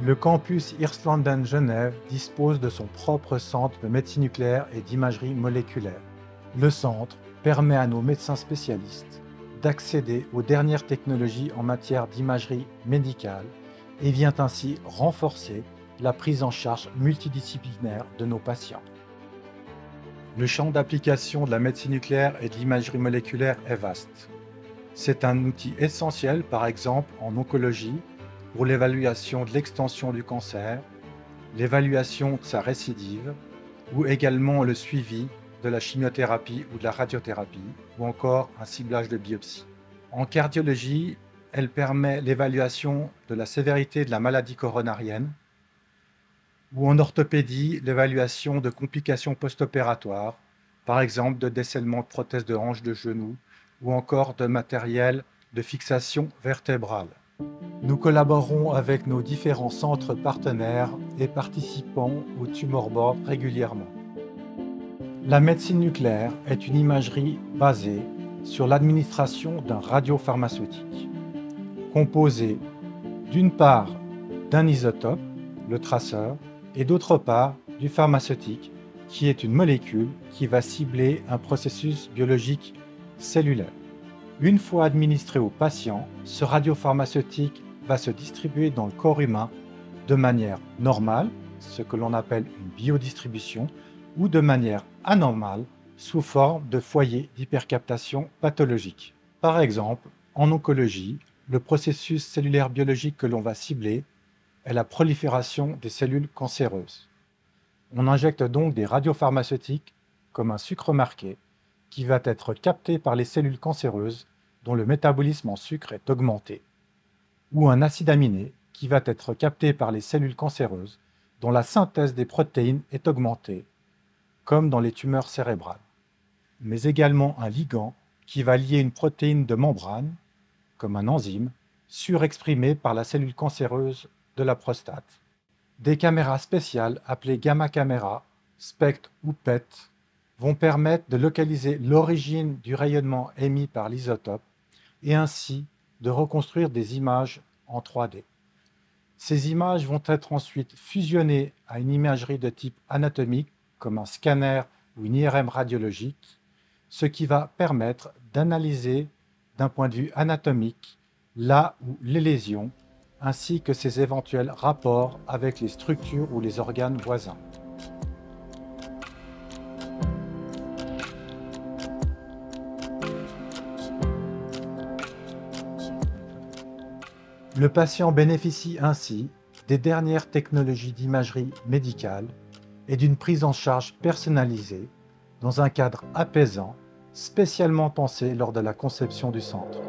Le campus Irlanden Genève dispose de son propre centre de médecine nucléaire et d'imagerie moléculaire. Le centre permet à nos médecins spécialistes d'accéder aux dernières technologies en matière d'imagerie médicale et vient ainsi renforcer la prise en charge multidisciplinaire de nos patients. Le champ d'application de la médecine nucléaire et de l'imagerie moléculaire est vaste. C'est un outil essentiel, par exemple, en oncologie, pour l'évaluation de l'extension du cancer, l'évaluation de sa récidive, ou également le suivi de la chimiothérapie ou de la radiothérapie, ou encore un ciblage de biopsie. En cardiologie, elle permet l'évaluation de la sévérité de la maladie coronarienne, ou en orthopédie, l'évaluation de complications post-opératoires, par exemple de décèlement de prothèses de hanche de genou, ou encore de matériel de fixation vertébrale. Nous collaborons avec nos différents centres partenaires et participons au Tumor Board régulièrement. La médecine nucléaire est une imagerie basée sur l'administration d'un radiopharmaceutique, composé d'une part d'un isotope, le traceur, et d'autre part du pharmaceutique, qui est une molécule qui va cibler un processus biologique cellulaire. Une fois administré au patient, ce radiopharmaceutique va se distribuer dans le corps humain de manière normale, ce que l'on appelle une biodistribution, ou de manière anormale, sous forme de foyer d'hypercaptation pathologique. Par exemple, en oncologie, le processus cellulaire biologique que l'on va cibler est la prolifération des cellules cancéreuses. On injecte donc des radiopharmaceutiques, comme un sucre marqué, qui va être capté par les cellules cancéreuses dont le métabolisme en sucre est augmenté, ou un acide aminé qui va être capté par les cellules cancéreuses dont la synthèse des protéines est augmentée, comme dans les tumeurs cérébrales, mais également un ligand qui va lier une protéine de membrane, comme un enzyme, surexprimé par la cellule cancéreuse de la prostate. Des caméras spéciales appelées gamma caméras, SPECT ou PET vont permettre de localiser l'origine du rayonnement émis par l'isotope et ainsi de reconstruire des images en 3D. Ces images vont être ensuite fusionnées à une imagerie de type anatomique comme un scanner ou une IRM radiologique, ce qui va permettre d'analyser d'un point de vue anatomique là où les lésions ainsi que ses éventuels rapports avec les structures ou les organes voisins. Le patient bénéficie ainsi des dernières technologies d'imagerie médicale et d'une prise en charge personnalisée dans un cadre apaisant, spécialement pensé lors de la conception du centre.